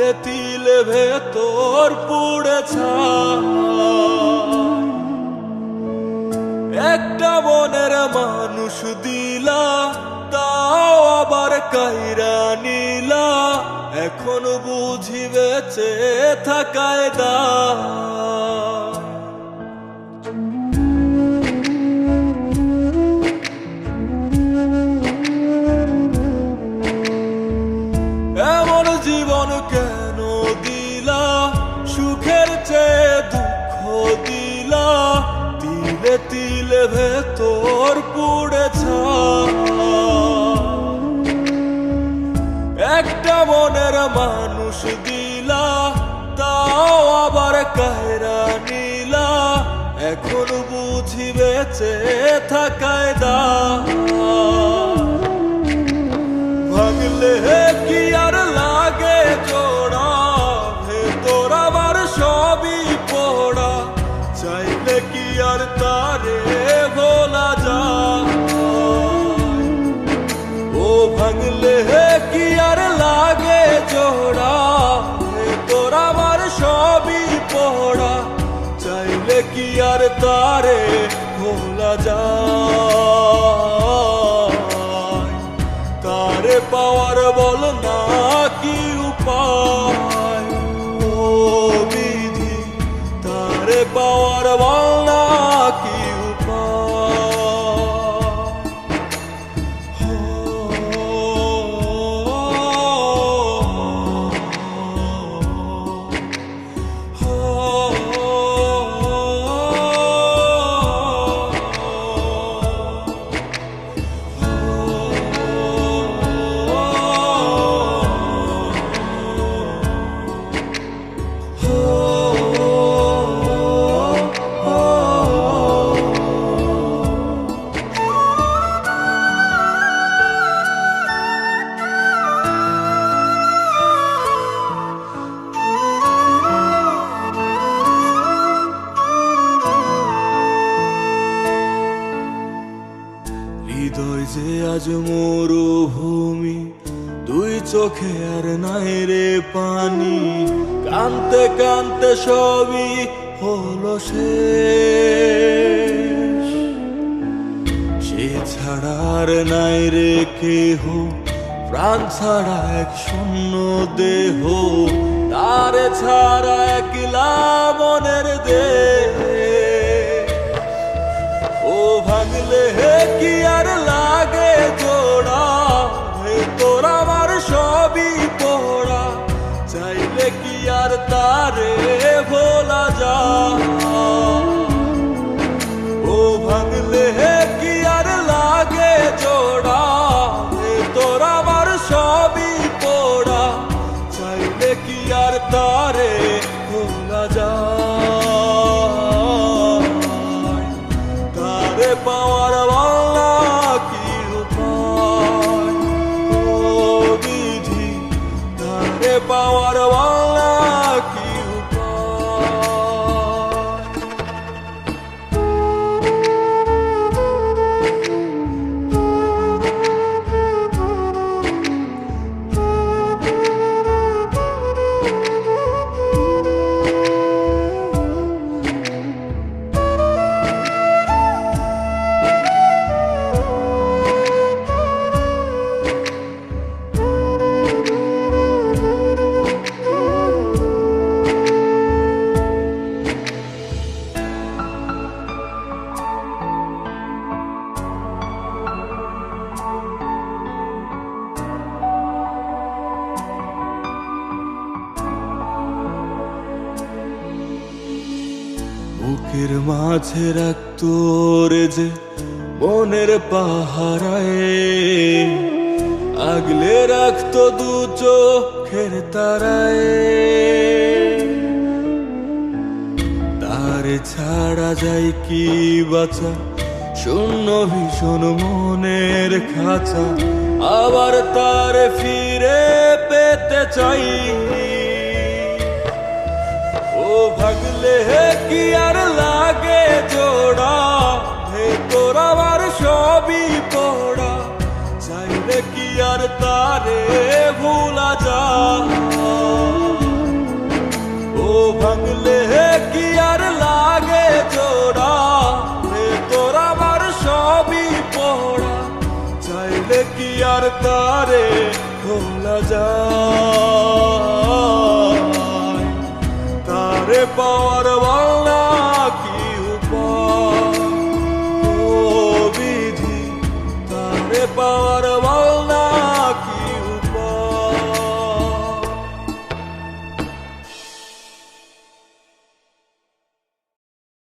তিলে তিলে ভেতর পুড়ে ছাই। একটা মনের মানুষ দিলা, তাও আবার কাইরা নিলা, এখন বুঝি বেঁচে থাকায় দায়। এমন জীবন কেন দিলা, সুখের চেয়ে দুঃখ দিলা, তিলে তিলে ভেতর পুড়ে ছাই। একটা মনের মানুষ দিলা, তাও আবার কায়রা নিলা, এখন বুঝি বেঁচে থাকায় দায়। ভাঙলে কি আর লাগে জোড়া, ভেতর আবার সবই পোড়া, চাইলে কি আর তারে ভোলা যায়। ও ভাঙলে কি আর লাগে জোড়া, ভেতর আবার সবই পোড়া, চাইলে কি আর তারে ভোলা যায়। তারে পাওয়ার বল না কি উপায়, ও বিধি তারে পাওয়ার বল না কি উপায়। হৃদয় যে আজ মরুভূমি, দুই চোখে আর নাই রে পানি, কানতে কানতে সবই হলো শেষ। সে ছাড়া আর নাই রে কেহ, প্রাণ ছাড়া এক শূন্য দেহ, তারে ছাড়া একলা মনের দেহ। ও ভাঙলে কি আর লাগে জোড়া, ভেতর আমার সবই পোড়া, চাইলে কি আর তারে ভোলা যায়। ও ভাঙলে কি আর লাগে জোড়া, ভেতর আমার সবই পোড়া, চাইলে কি আর তারে ভোলা যায়। তারে পাওয়ার বলা কি উপায়, ও বিধি তারে পাওয়ার বলা কি উপায়। বুকের মাঝে রাখতো রে যে মনের পাহারায়, আগলে রাখতো দু চোখের তারায়। তারে ছাড়া যায় কি বাঁচা, শূন্য ভীষণ মনের খাঁচা, আবার তারে ফিরে পেতে চাই। ও ভাগলে কি আর লাগে জোড়া, ভেতর আবার সবই পোড়া, চাইলে কি আর তারে ভোলা যায়। কি আর তারে ভোলা যায়? তারে পাওয়ার